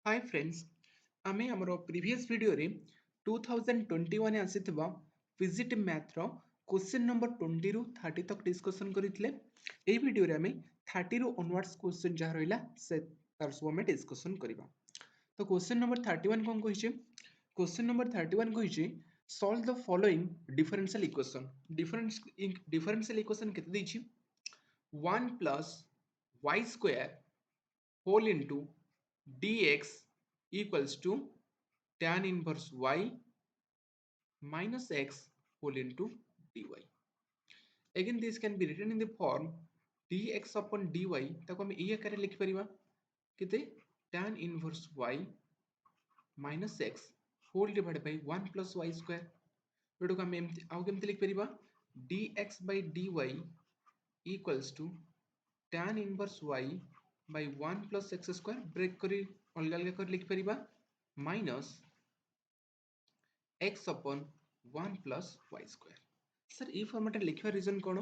Hi friends आमे हमरो previous video रे 2021 आसीथिबा पीजीटी मैथ रो क्वेश्चन नंबर 20 रु 30 तक डिस्कशन करितले एई वीडियो रे हमें 30 रु ऑनवर्ड्स क्वेश्चन जहा रहिला से तार सब हमें डिस्कशन करिबा। तो क्वेश्चन नंबर 31 कोन कहिचे क्वेश्चन नंबर 31 कहिचे solve the following differential equation differential equation केते दैछि 1 plus y square whole into dx equals to tan inverse y minus x whole into dy. Again this can be written in the form dx upon dy ताको हम ए आकार लिखि परिबा केते tan inverse y minus x whole divided by 1 plus y square जोडो हम एमति आउ केमति लिखि परिबा dx by dy equals to tan inverse y by 1 plus x square break करी अलग अलग कर लिखि परिबा minus x upon 1 plus y square. सर ए फॉर्मेट लिखिबा रीजन कोन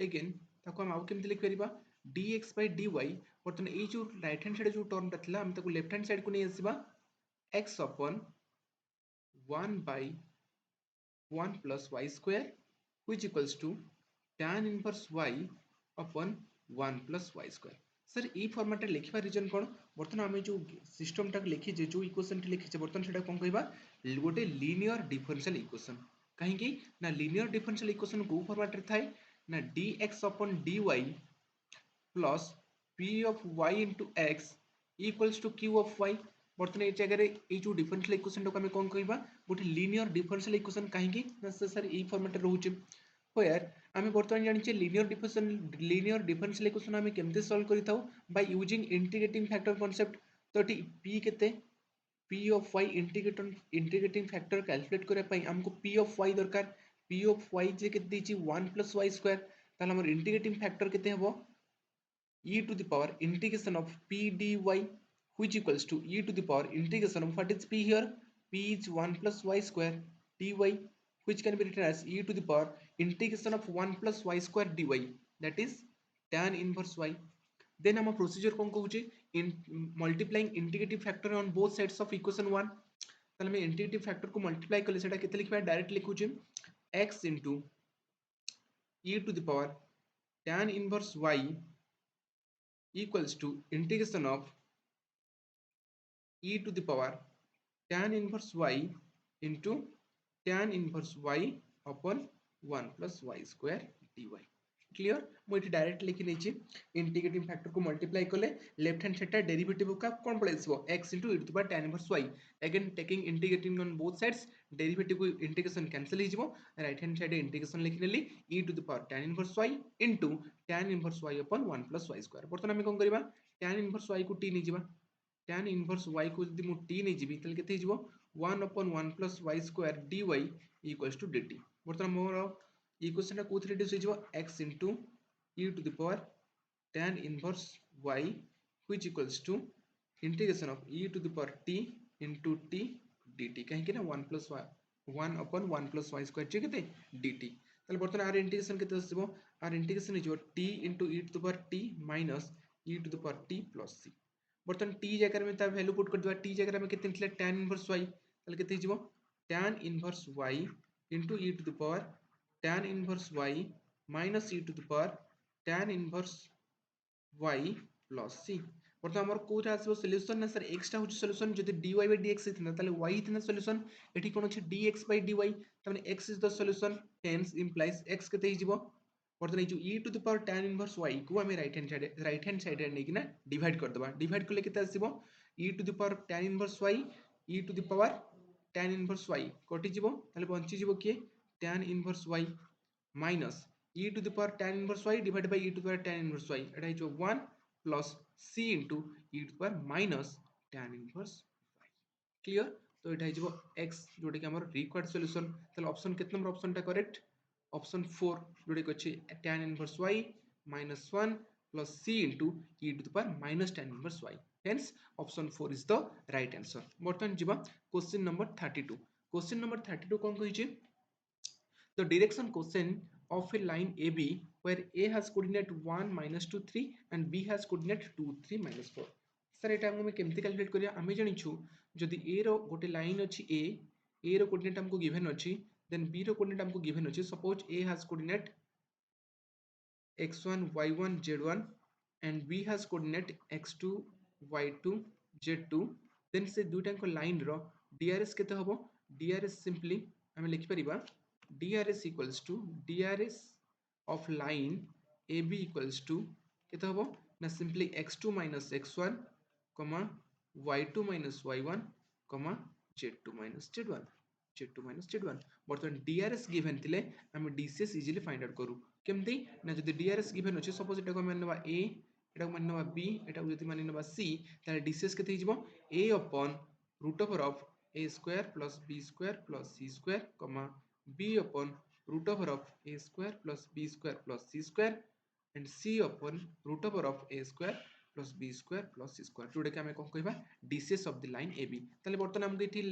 अगेन ताको हम आउ केमति लिखि परिबा dx by dy बर्तन ए जो राइट हैंड साइड जो टर्म तथला हम ताको लेफ्ट हैंड साइड को नै आसीबा x upon 1 by 1 plus y square which equals to tan inverse y upon 1 plus y square. सर ए फॉर्मेट लिखिबा रीजन कोन बर्तन हम जो सिस्टम टाक लिखि जे जो इक्वेशन टी लिखि जे बर्तन सेटा कोन कहबा गोटे लीनियर डिफरेंशियल इक्वेशन कहीं ना लीनियर डिफरेंशियल इक्वेशन को फॉर्मेट रे थाए ना dx upon dy plus p of y into x equals to q of y बर्तन ए जगह रे ए जो डिफरेंशियल इक्वेशन को हम कोन कहबा गोटे लीनियर डिफरेंशियल इक्वेशन कहीं ना सर ए फॉर्मेट रे रहउचे where आमे बर्तमान जानिचे लीनियर डिफरेंशियल इक्वेशन आमे केमते सॉल्व करिताउ by using integrating factor concept तो टी p केते p of y integrating factor calculate करे पई हमको p of y दरकार p of y जे केते दिछि 1 plus y square ताले हमर इंटीग्रेटिंग फैक्टर केते हबो e to the power integration of p dy which equals to e to the power integration of what is p here p is 1 plus y square dy which can be written as e to the power integration of 1 plus y square dy that is tan inverse y. Then our procedure kon कहूचे in multiplying integrative factor on both sides of equation 1 ताले में integrative factor को multiply करले सेटा केते लिखबा direct लिखुचे x into e to the power tan inverse y equals to integration of e to the power tan inverse y into tan inverse y upon 1 plus y square dy. Clear मु इति direct लिखि नेछि integrating factor को multiply करले left hand side ता derivative का कोन पळेसबो x into e to the power tan inverse y again taking integrating on both sides derivative को integration cancel हो जिवो राइट हैंड साइड इंटीग्रेशन लिखि नेली e to the power tan inverse y into tan inverse y upon 1 plus y square बर्तन हम कोन करबा tan inverse y को t नै जिबा tan inverse y को यदि मु t नै जिबि तले केते जिवो 1 upon 1 plus y square dy equals to dt बर्तन मोर इक्वेशन कोथरे रिड्यूस हो जिवो x into e to the power tan inverse y which equals to integration of e to the power t into t dt कहीं के ना 1 plus y 1 upon 1 plus y square जे केते dt ताले बर्तन are integration केते आसीबो are integration हो t into e to the power t minus e to the power t plus c बर्तन t जगह में ता वैल्यू पुट कर दिबा t जगह में केते निकले tan inverse y ताले केते जिवो tan inverse y into e to the power tan inverse y minus e to the power tan inverse y plus c बर्तन हमर कोठा आसीबो सॉल्यूशन ना सर x टा होची सॉल्यूशन जदि dy by dx हितना ताले y हितना सॉल्यूशन एठी कोन अछि dx by dy तमाने x is the solution hence implies x केते हिजिबो बर्तन जो e to the power tan inverse y को हमें राइट हैंड साइड रे नै कि ना डिवाइड कर दबा डिवाइड करले केते आसीबो e to the power tan inverse y e to the power tan inverse y कटि जिवो ताले बंची जिवो के tan inverse y minus e to the power tan inverse y divided by e to the power tan inverse y एटा हिजो 1 plus c into e to the power minus tan inverse y clear तो एटा हिजो x जोटा कि हमर required solution ताले option केते number option टा correct option 4 जोटा कि अछि tan inverse y minus 1 plus c into e to the power minus tan inverse y hence option 4 is the right answer. बर्तन जिबा क्वेश्चन नंबर 32 क्वेश्चन नंबर 32 कोन कहिछि the direction question of a line AB where A has coordinate 1 minus 2 3 and B has coordinate 2 3 minus 4 sir एटा हम केमती calculate करिया आमे जानिछु जदि a रो गोटे लाइन अछि a रो कोऑर्डिनेट हमको गिवन अछि देन b रो कोऑर्डिनेट हमको गिवन अछि suppose a has coordinate x1 y1 z1 and b has coordinate x2 y2 z2 then से दुईटा को लाइन रो drs केते हबो drs सिंपली हम लिखि परिबा drs equals to drs of line ab equals to केते हबो ना simply x2 minus x1 comma y2 minus y1 comma z2 minus z1 z2 minus z1 बर्तमान drs गिवन थिले हम dcs इजीली फाइंड आउट करू केमती ना जदि drs गिवन अछि सपोज एटा को मान नबा a एटा को मान नबा b एटा को जदि मान नबा c ताले dcs केते हिजबो a upon root over of a square plus b square plus c square comma b upon root over of a square plus b square plus c square and c upon root over of a square plus b square plus c square जोडे के हमें कोन कहबा dcs of the line ab ताले बर्तमान हमके एठी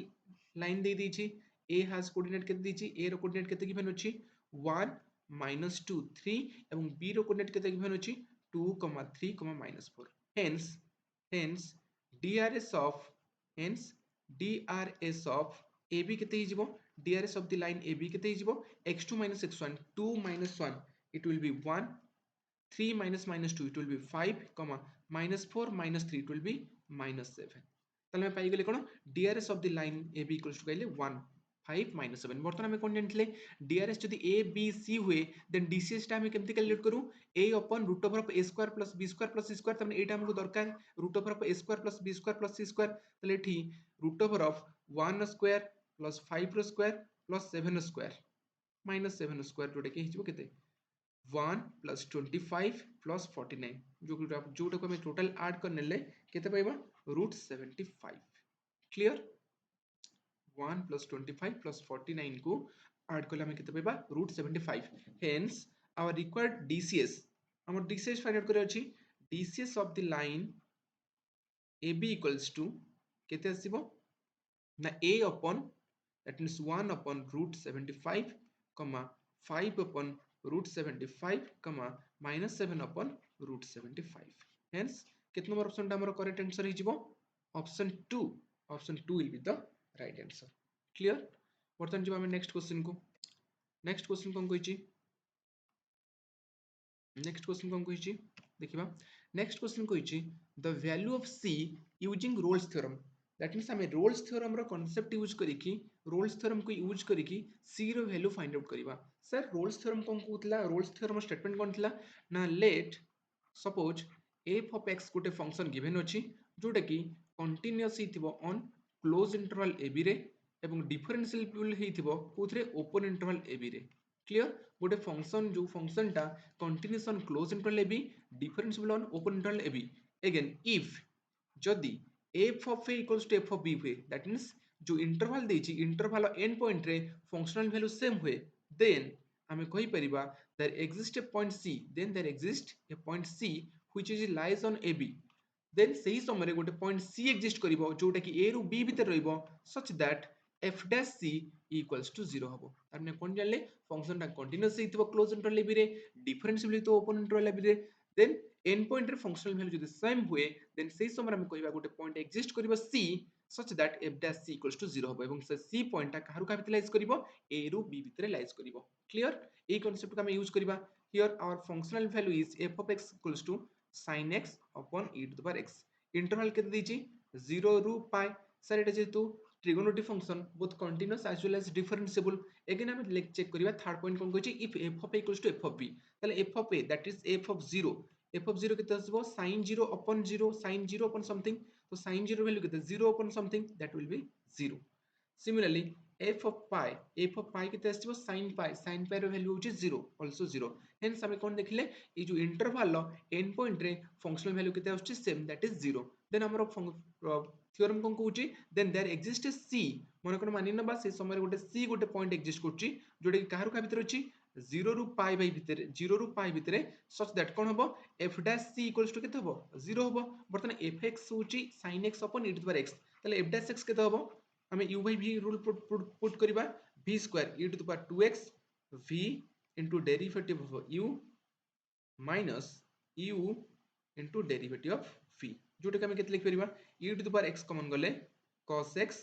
line दे दी छी a has coordinate केते दी छी a रो कोऑर्डिनेट केते गिवन अछि 1 minus 2 3 एवं b रो कोऑर्डिनेट केते गिवन अछि 2 3 minus 4 hence drs of hence drs of ab केते हिजबो drs of the line ab केते हिजबो x2 minus x1 2 minus 1 it will be 1 3 minus minus 2 it will be 5 comma minus 4 minus 3 it will be minus 7 ताले मैं पाई गेले कोन drs of the line ab equals to कहले 1 5 minus 7 बर्तमान हमें कोन जानथिले drs जदि a b c हुए then dcs टा हमें केमति कैलकुलेट करू a upon root over of a square plus b square plus c square तमने एटा हमको दरकार root over of a square plus b square plus c square ताले एठी root over of 1 square plus 5 square plus 7 square minus 7 square Jote के हिजबो केते 1 plus 25 plus 49 जोटा को हमें टोटल ऐड करने ले केते पाइबा root 75 क्लियर 1 plus 25 plus 49 को ऐड करले हमें केते पाइबा root 75 hence our required dcs हमर dcs फाइंड आउट करे अछि dcs of the line ab equals to केते आसीबो ना a upon that means 1 upon root 75 comma 5 upon root 75 comma minus 7 upon root 75 hence कितना नंबर ऑप्शन टा हमर correct answer हिजबो option 2 will be the right answer clear बर्तमान जब हम next question को नेक्स्ट क्वेश्चन कोन कहिची नेक्स्ट क्वेश्चन कोन कहिची देखिबा नेक्स्ट क्वेश्चन कहिची the value of c using Rolle's theorem that means हमें रोल्स थ्योरम रो कांसेप्ट यूज करिकी रोल्स थ्योरम को यूज करिकी c रो वैल्यू फाइंड आउट करिबा सर रोल्स थ्योरम कोन कहतला रोल्स थ्योरम स्टेटमेंट कोन थला ना let suppose f of x गोटे फंक्शन गिवन अछि जोटा कि continuous हिथिबो on close interval ab रे एवं डिफरेंशिएबल हिथिबो कोथरे ओपन इंटरवल ab रे क्लियर गोटे फंक्शन जो फंक्शन टा continuous on close interval ab differentiable on open interval ab again if जदि f of a equals to f of b हुए that means जो interval देछि इंटरवल एंड पॉइंट रे functional value same हुए then हमें कहि परिबा there exist a point c then there exist a point c which is lies on ab then सही समय रे गोटे पॉइंट c एक्जिस्ट करिवो जोटा कि a रु b भीतर रहइबो such that f dash c equals to 0 हबो हमने कोन जानले फंक्शन टा कंटीन्यूअस हिथिबो क्लोज इंटरवल ab रे डिफरेंशिएबल तो ओपन इंटरवल ab रे देन एंड पॉइंट रे फंक्शनल वैल्यू जदि सेम हुए देन सही समय हम कहिबा गोटे पॉइंट एक्जिस्ट करिवो c such that f dash c equals to 0 हबो एवं से c पॉइंट टा काहरु का भितर लाइज करिवो a रु b भितर लाइज करिवो क्लियर ए कांसेप्ट का हम यूज करिबा here our functional value is f of x equals to sin x upon e to the power x interval केते दीची 0 रु पाई सर एटा जेतु trigonometry function both continuous as well as differentiable again हम चेक करिबा थर्ड पॉइंट कोन कहछि if f of a equals to f of b ताले f of a that is f of 0 केते आसबो sin 0 upon 0 sin 0 upon something तो sin 0 value केते 0 upon something that will be 0 similarly f of pi केते आसबो sin pi रो value होची 0 also 0 hence हम कोन देखिले ए जो इंटरवल एंड पॉइंट रे फंक्शनल वैल्यू केते आछी सेम that is 0 देन हमर थ्योरम कोन कहूची देन देयर एक्जिस्ट c मन कोन मानि नबा से समय गोटे c गोटे पॉइंट एक्जिस्ट करची जोडे काहरु का भीतर अछि 0 रु पाई बाई भीतर 0 रु पाई भीतर सच दैट कोन हबो f dash c equals to केते हबो 0 हबो बर्तन fx होची sin x upon e to the power x तले f dash x केते हबो हमें u by v rule put करिबा v square e to the power 2x v into derivative of u minus u into derivative of v जोटा कि आम के लिखि परिबा e to the power x common गले cos x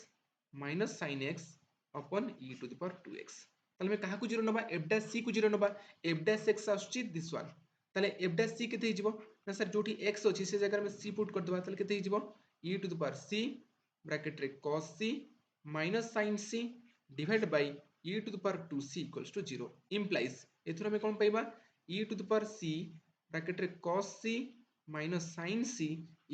minus sin x upon e to the power 2x ताले कहा को जीरो नबा f dash c को जीरो नबा f dash x आछी दिस वन ताले f dash c केते हिजबो ना सर जोटी x अछि से जगह में c पुट कर दबा ताले केते हिजबो e to the power c bracket रे cos c minus sin c divided by e to the power 2c equals to 0 implies एथुर में कोन पाइबा e to the power c bracket रे cos c minus sin c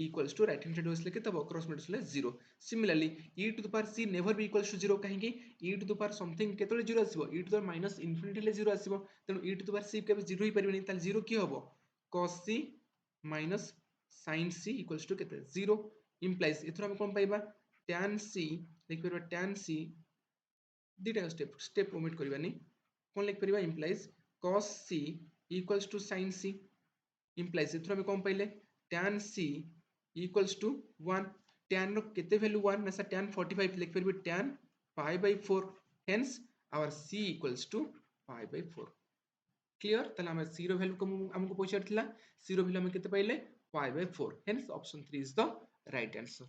equals to right hand side होसले केते हो cross multiply होसले 0 similarly e to the power c never be equals to 0 काहेकि e to the power something केतले 0 आसीबो e to the power minus infinity ले 0 आसीबो तेनु e to the power c केबे 0 ही परिबेनी ताल 0 की होबो cos c minus sin c equals to केते 0 implies एथुर हम कोन पाइबा tan c लिख परबा tan c दीटा स्टेप ओमिट करबानी कोन लिख परबा implies cos c equals to sin c implies एथुर हम कोन पाइले tan c equals to 1 tan रो केते वैल्यू 1 ना tan 45 लिख परबे tan pi by 4 hence our c equals to pi by 4 clear तले हम c रो वैल्यू हमको पहुंचारथिला c रो वैल्यू हम केते पाइले pi by 4 hence option 3 is the right answer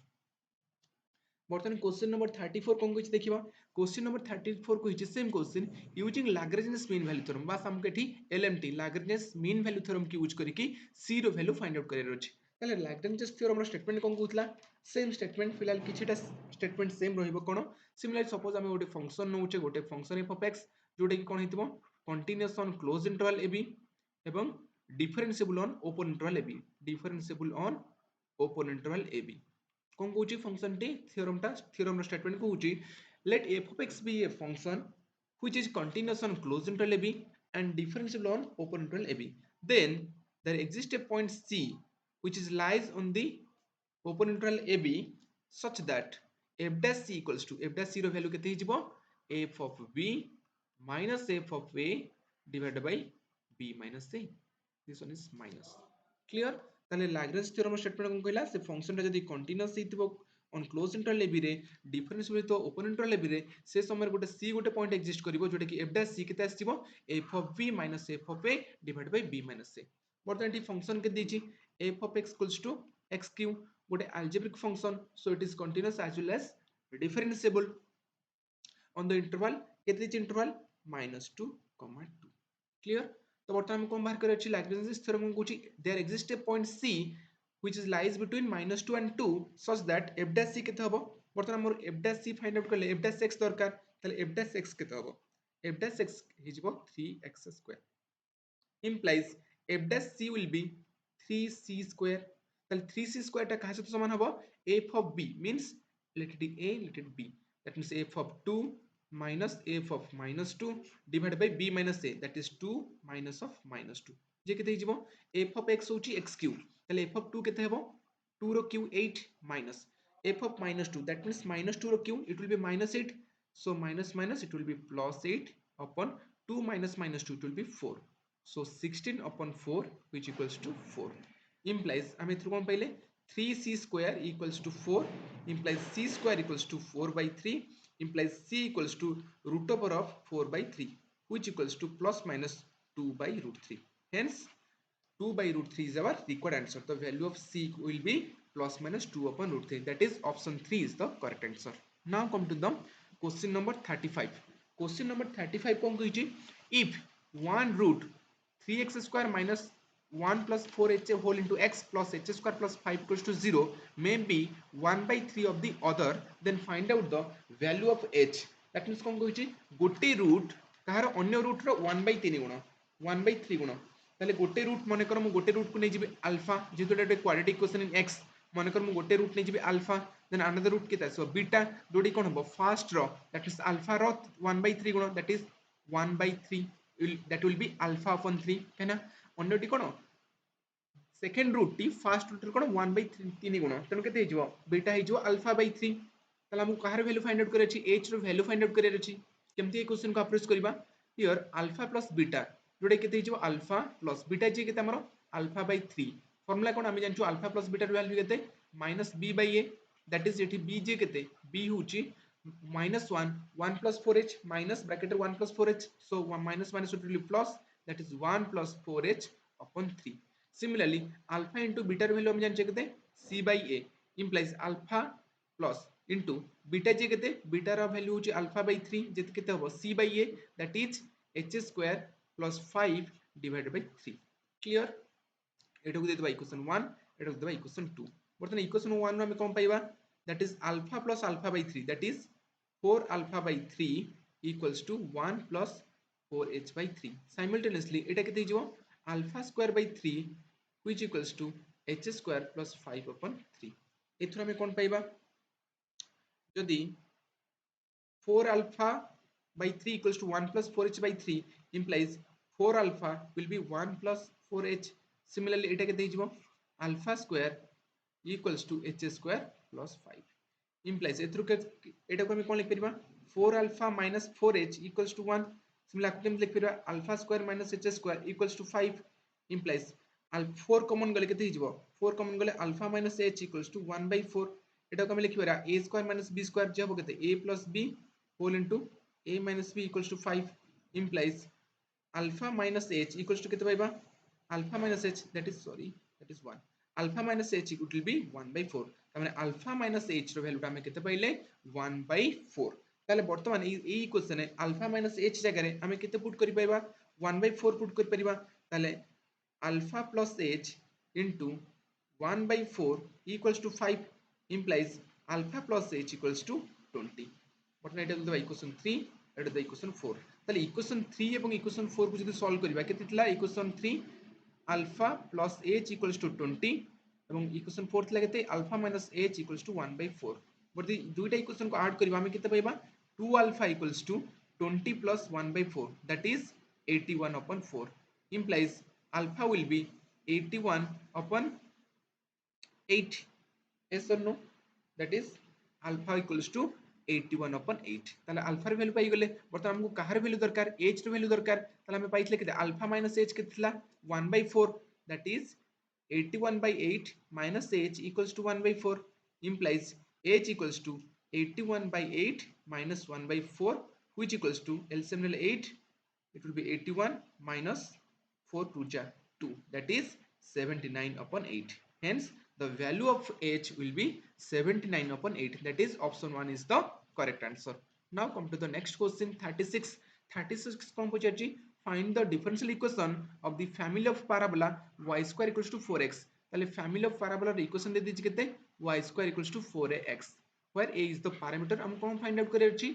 बर्तमान क्वेश्चन नंबर 34 कोन कहि देखिबा क्वेश्चन नंबर 34 कहि same question using Lagrange mean value theorem बस हमके एठी LMT Lagrange mean value theorem की यूज करिकि c रो वैल्यू फाइंड आउट करियर अछि ताले लैग्रेंज थ्योरम रो स्टेटमेंट कोन कहउतला सेम स्टेटमेंट फिलहाल किछिटा स्टेटमेंट सेम रहइबो कोन सिमिलर सपोज हम गोटे फंक्शन नउचे गोटे function f of x Jote कि कोन हितबो continuous on close interval ab एवं differentiable on open interval ab differentiable on open interval ab कौन कहूँ फंक्शन टी थ्योरम स्टेटमेंट कहूँ late f of x be a function which is continuous on closed interval ab and differentiable on open interval ab then there exists a point c which is lies on the open interval ab such that f dash c equals to f dash c रो value केते हिजबो f of b minus f of a divided by b minus a this one is minus clear ताले Lagrange theorem statement कोन कहला से function ता जदी continuous हितबो ऑन क्लोज इंटरवल ab रे डिफरेंशिएबल तो ओपन इंटरवल ab रे से समय गोटे c गोटे पॉइंट एग्जिस्ट करिवो जोटा कि f dash c केते आसीबो f of b minus f of a divided by b minus a बर्तमान एटी फंक्शन के दीची f of x equals to x cube गोटे algebraic function so it is continuous as well as differentiable on the interval केते दीची interval -2, 2 clear तो बर्तमान हम कोन बाहर करे अछि लैग्रेंज थ्योरम को कहूची there exist a point c which is lies between -2 and 2 such that f dash c केते हबो बर्तमान हमर f dash c find out करले f dash x दरकार तले f dash x केते हबो f dash x हिजबो 3x square implies f dash c will be 3c square तले 3c square ता कहा सहित समान हबो f of b means let it be a let it b that means f of 2 minus f of -2 divided by b minus a that is 2 minus of -2 जे केते हिजबो f of x होची x cube तले f of 2 केते हेबो 2 रो cube 8 minus f of -2 that means -2 row cube it will be -8 so minus minus it will be +8 upon 2 minus -2 it will be 4 so 16 upon 4 which equals to 4 implies हम एथु कोन पाइले 3c square equals to 4 implies c square equals to 4 by 3 implies c equals to root over of 4 by 3 which equals to plus minus 2 by root 3 hence 2 by root 3 is our required answer the value of c will be plus minus 2 upon root 3 that is option 3 is the correct answer now come to the question number 35 question number 35 kon kahichi if 1 root 3x square minus 1 plus 4h whole into x plus h square plus 5 equals to 0 may be 1 by 3 of the other then find out the value of h that means kon kohichi gote root kahar अन्य root row 1 by 3 गुण 1 by 3 गुण ताले गोटे root मन कर मु गोटे root को नै जिबे अल्फा जेतो एटा क्वाड्रेटिक इक्वेशन इन x मन कर मु गोटे रूट नै जिबे अल्फा देन अनदर रूट केता सो बीटा जोडी कोन हो फर्स्ट रो दैट मींस अल्फा रो 1 by 3 गुण that is 1 by 3 that will be alpha upon 3 है ना अन्यटी कोन सेकंड रूट टी फर्स्ट रूट कोन 1 by 3 गुण तन केते हिजो बीटा हिजो अल्फा by 3 तला हम कहार वैल्यू फाइंड आउट करे छी h रो वैल्यू फाइंड आउट करे अछि केमती ए क्वेश्चन को अप्रोच करबा हियर अल्फा प्लस बीटा जोडे केते हिजो अल्फा प्लस बीटा जे केते हमरो अल्फा by 3 फार्मूला कोन हम जानछु अल्फा प्लस बीटा रो वैल्यू केते -b by a that is एठी b जे केते b होची -1 1 plus 4h minus bracket 1 plus 4h so 1 minus minus will be plus that is 1 plus 4h upon 3 similarly alpha into beta value हम जानछे केते c by a implies alpha plus into beta जे केते beta रा value होची alpha by 3 जेते केते होबो c by a that is h square plus 5 divided by 3 clear एटा को देतबा equation 1 एटा को देबा इक्वेशन 2 बर्तन इक्वेशन 1 रो हम कोन पाइबा that is alpha plus alpha by 3 that is 4 alpha by 3 equals to 1 plus 4h by 3 simultaneously एटा केते हिजो alpha square by 3 which equals to h square plus 5 upon 3 एथुर हम कोन पाइबा जदि 4 alpha by 3 equals to 1 plus 4h by 3 implies 4 alpha will be 1 plus 4h similarly एटा केते हिजो alpha square equals to h square plus 5 implies एथुर के एटा को हम कोन लिख परिबा 4 alpha minus 4h equals to 1 similarly आपके हम लिख परिबा alpha square minus h square equals to 5 implies 4 common गले केते हिजबो 4 कॉमन गले alpha minus h equals to 1 by 4 एटा को हम लिख परिबा a square minus b square जे होबो केते a plus b whole into a minus b equals to 5 implies alpha minus h equals to केते पाइबा alpha minus h that is 1 alpha minus h it will be 1 by 4 तामाने alpha minus h रो value हमें केते पाइले 1 by 4 ताले वर्तमान ई क्वेश्चन है alpha minus h जगह रे हमें केते पुट करि पाइबा 1 by 4 पुट करि परिबा ताले alpha plus h into 1 by 4 equals to 5 implies alpha plus h equals to 20 वर्तमान एटा देबा इक्वेशन 3 एटा देबा इक्वेशन 4 ताले इक्वेशन 3 एवं इक्वेशन 4 को जदि सॉल्व करिबा केते थिला equation 3 alpha plus h equals to 20 এবং ইকুয়েশন 4 थिला केते alpha minus h equals to 1 by 4 बर्ती दुईटा इक्वेशन को ऐड करबा हमें केते पाइबा 2 alpha equals to 20 plus 1 by 4 that is 81 upon 4 implies alpha will be 81 upon 8 yes or no that is alpha equals to 81 upon 8 ताले alpha रे value pi गले बर्तमान हमको कहार वैल्यू दरकार h रे वैल्यू दरकार ताले हमें पाइतले केते अल्फा माइनस h केते थिला 1 by 4 that is 81 by 8 minus h equals to 1 by 4 implies h equals to 81 by 8 minus 1 by 4 which equals to LCM 8 it will be 81 minus 4 2 ja 2 that is 79 upon 8 hence the value of h will be 79 upon 8 that is option 1 is the correct answer now come to the next question 36 कौन पूछाची find the differential equation of the family of parabola y square equals to 4x ताले family of parabola रे equation दे दीजिए कितने y square equals to 4ax where a is the parameter हम कौन find out करे अछि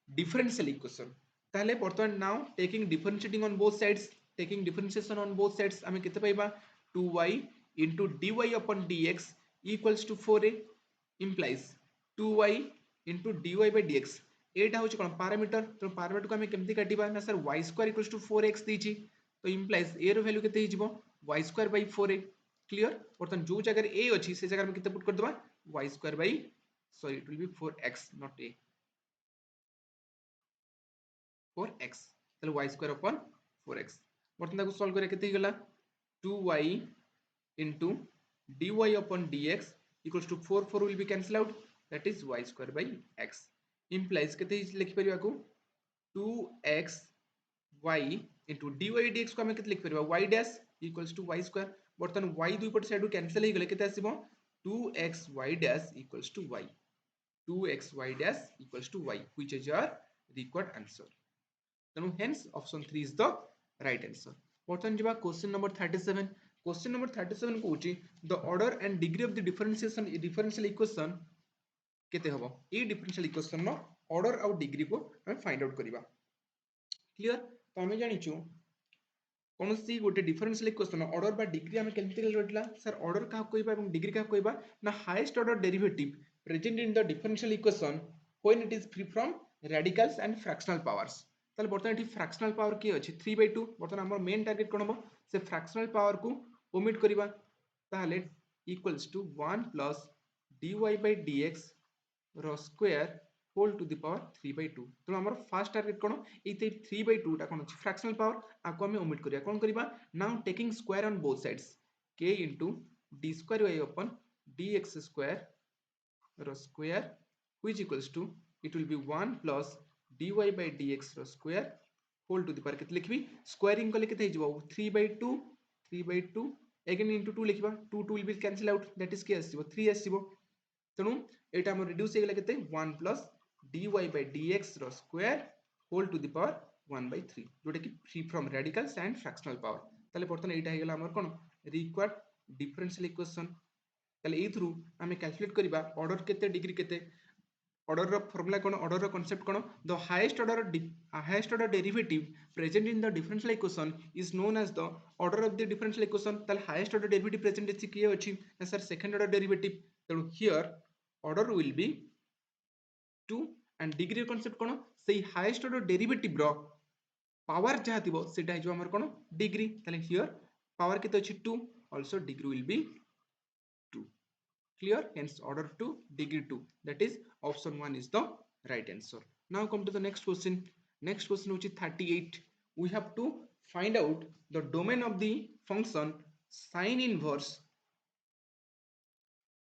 differential equation ताले बर्तमान now taking differentiating on both sides taking differentiation on both sides हमें कितने पाइबा 2y into dy upon dx equals to 4a implies 2y into dy by dx एटा होची कोन पैरामीटर तो पैरामीटर को हमें केमती काटिबा ना sir y square equals to 4x दीची तो इंप्लाइज a रो वैल्यू केते हिजबो y square by 4a clear बर्तन जो जगह a अछि से जगह में केते पुट कर देबा y square bye sorry it will be 4x not a 4x तले y स्क्वायर अपन 4x बर्तन ताको सॉल्व करे केते हिगला 2y into dy upon dx equals to 4 will be cancel out that is y square by x implies केते लिखि परिबा को 2x y into dy dx को हम केते लिखि परिबा y dash equals to y square बर्तन y दुई पट साइड कैंसिल हे गले केते आसीबो 2xy dash equals to y 2xy dash equals to y which is your required answer then hence option 3 is the right answer बर्तन जबा question number 37 question number 37 को होची the order and degree of the differential equation केते हबो ए differential equation नो order और degree को हम फाइंड आउट करिबा क्लियर तो हम जानि छु कोन सी गोटे डिफरेंशियल इक्वेशन ऑर्डर बा डिग्री हम केमते रटला सर ऑर्डर का कोइबा एवं डिग्री का कोइबा ना highest order derivative present in the differential equation when it is free from radicals and fractional powers ताले बर्तमान एठी फ्रैक्शनल पावर की अछि 3/2 बर्तमान हमर मेन टारगेट कोन हबो से फ्रैक्शनल पावर को ओमिट करिबा ताले equals to 1 plus dy by dx रो square whole to the power 3/2 तो हमर फर्स्ट टारगेट कोन एते 3/2 टा कोन अछि फ्रैक्शनल पावर आको हम ओमिट करिया कोन करिबा now taking square on both sides k d square y upon dx square रो square which equals to it will be 1 plus dy by dx रो square whole to the power केते लिखबी squaring कले केते हिजबो 3/2 again into 2 लिखिबा 2 2 will be cancel out that is के आसीबो 3 आसीबो तेणु एटा हम reduce हेगला केते 1 प्लस dy by dx रो square whole to the power 1 by 3 जोटा कि free from radicals and fractional power ताले बर्तन एटा हेगला हमर कोन रिक्वायर्ड डिफरेंशियल इक्वेशन ताले एथरू हमें कैलकुलेट करबा ऑर्डर केते डिग्री केते order of formula kono order of concept kono the highest order derivative present in the differential equation is known as the order of the differential equation tal highest order derivative present is kiye achi na sir second order derivative so here order will be 2 and degree concept kono sei highest order derivative ro power jaha thibo seta hijo amar kono degree tale here power kete achi 2 also degree will be 2 clear hence order 2 degree 2 that is option 1 is the right answer. Now come to the next question which is 38 we have to find out the domain of the function sine inverse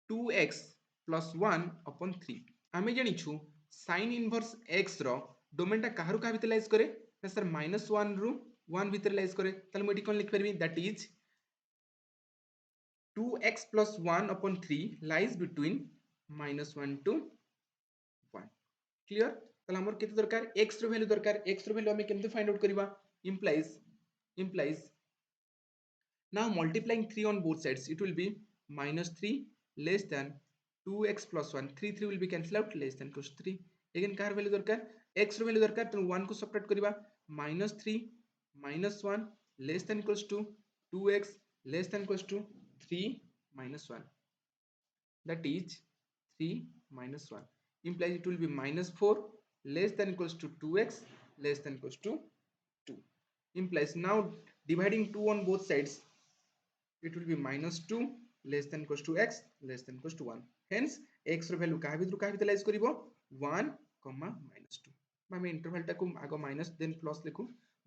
2x plus 1 upon 3 आमे जानिछु sin inverse x रो domain टा काहरु का भीतर lies करे ना sir -1 रु 1 भीतर lies करे ताले मैं एटी कोन लिख परबी that is 2x plus 1 upon 3 lies between -1 to 1 clear তাহলে আমার কেতে দরকার x র ভ্যালু দরকার x র ভ্যালু আমি কেমতে ফাইন্ড আউট করিবা implies now multiplying 3 on both sides it will be -3 less than 2x plus 1 3 3 will be cancel out less than equals 3 again car value দরকার x র ভ্যালু দরকার তো 1 को सबट्रैक्ट করিবা -3 -1 less than equals to 2x less than equals to 3 minus 1 that is 3 minus 1 implies it will be -4 less than equals to 2x less than equals to 2 implies now dividing 2 on both sides it will be -2 less than equals to x less than equals to 1 hence x ର value କାହା ଭିତରୁ କାହା ଭିତରେ ଲାଇଜ କରିବ 1 -2 ଆମେ interval टाକୁ आगो minus then plus लिखु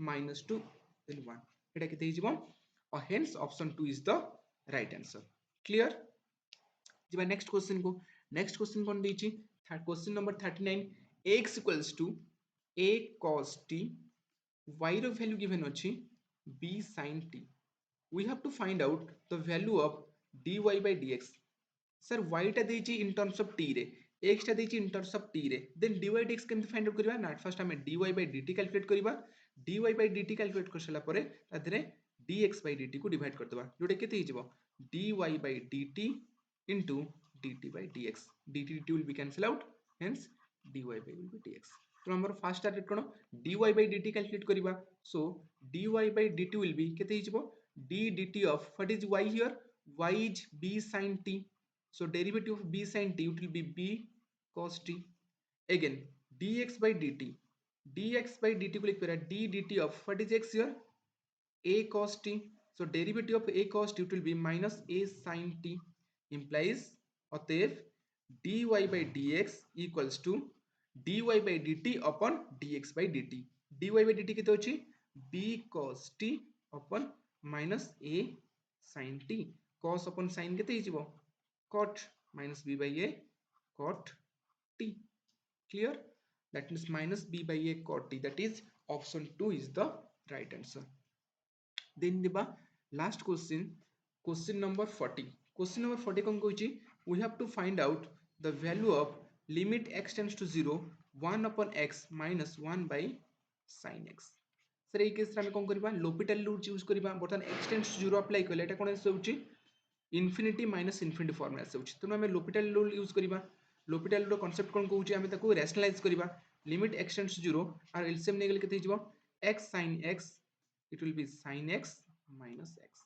-2 then 1 एटा केते हिजबो और hence option 2 is the right answer clear जिबा नेक्स्ट क्वेश्चन कोन देछि question number 39 x equals to a cos t y रो वैल्यू गिवन अछि b sin t we have to find out the value of dy by dx sir y टा देछि in terms of t रे x टा देछि in terms of t रे then dy by dx केमते find out करबा ना first हमें dy by dt कैलकुलेट करबा dy by dt कैलकुलेट करसला परे तादरे dx by dt को डिवाइड कर देबा जोटे केते हिजबो dy by dt into dt by dx dt dt will be cancel out hence dy by will be dx तो हमर first target cone dy by dt calculate करबा सो dy by dt will be केते हिजबो d dt of what is y here y is b sin t so derivative of b sin t it will be b cos t again dx by dt को लिख पेरा d dt of what is x here a cos t so derivative of a cos t it will be minus a sin t implies अतएव dy by dx equals to dy by dt upon dx by dt dy by dt केते अछि b cos t upon minus a sin t cos upon sin केते हिजबो cot minus b by a cot t clear that means minus b by a cot t that is option 2 is the right answer then diba last question number 40 question number 40 kon koichi we have to find out the value of limit x tends to 0 1 upon x minus 1 by sin x sir A case रे हम कोन करबा l'Hopital rule use करबा बर्तन x tends to 0 apply करले एटा कोन होउची infinity minus infinity form में होउची तनो हम l'Hopital rule यूज करबा l'Hopital रो कांसेप्ट कोन कहउची हम ताको रैशनलाइज करबा limit x tends to 0 और एलसीएम ने गेल केते हिजबो x sin x it will be sin x minus x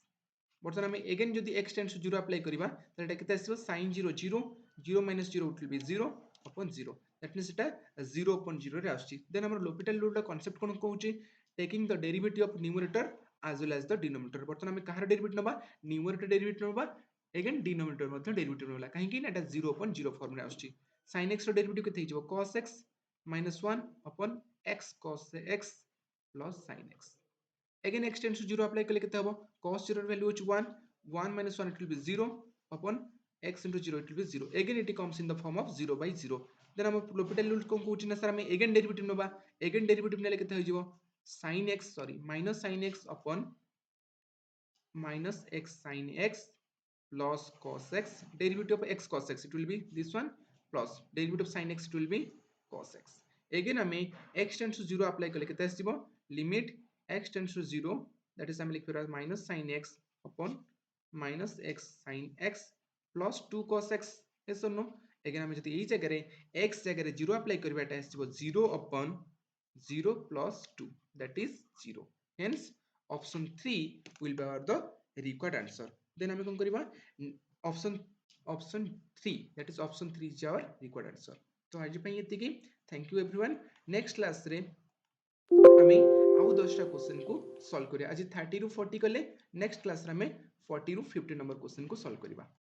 बर्तन हमें अगेन जदि x tends to 0 अप्लाई करिबा त एटा केते आसीबो sin 0 0 0 minus 0 it will be 0 upon 0 that means Etah 0 upon 0 रे आछी देन हमर l'Hopital rule दा कांसेप्ट कोन कहउची taking the derivative of numerator as well as the denominator बर्तन हमें कहार डेरिवेटिव नबा न्यूमरेटर डेरिवेटिव नबा अगेन डिनोमिनेटर मध्ये डेरिवेटिव नबा काहे कि एटा 0 upon 0 फॉर्म रे आछी sin x रो डेरिवेटिव केते हिजबो cos x minus 1 upon x cos x plus sin x again x tends to 0 apply कले केते हबो cos 0 value is 1 1 minus 1 it will be 0 upon x into 0 it will be 0 again it comes in the form of 0 by 0 then हम l'Hopital rule को कहउची ना sir हम again derivative नबा again derivative नेले केते हो जिवो sin x sorry minus sin x upon minus x sin x plus cos x. Derivative of x cos x, it will be this one, plus derivative of sin x, it will be cos x. Again आमे x tends to 0 apply कले केते आसीबो limit x tends to 0, that is आमे लिखिबा minus sin x upon minus x sin x plus 2 cos x. yes or no? Again आमे जति एई जगह रे x जगह रे 0 apply करबा टा आसीबो 0 upon 0 plus 2, that is 0. Hence option 3 will be our the required answer. Then आमे कोन करबा option 3, that is option 3 is our required answer. तो आज पे ये thank you everyone. Next class रे आमे आउ 10टा क्वेश्चन को सॉल्व करिया. आज 30 रु 40 कले, नेक्स्ट क्लास रे आमे 40 रु 50 नंबर क्वेश्चन को सॉल्व करिबा.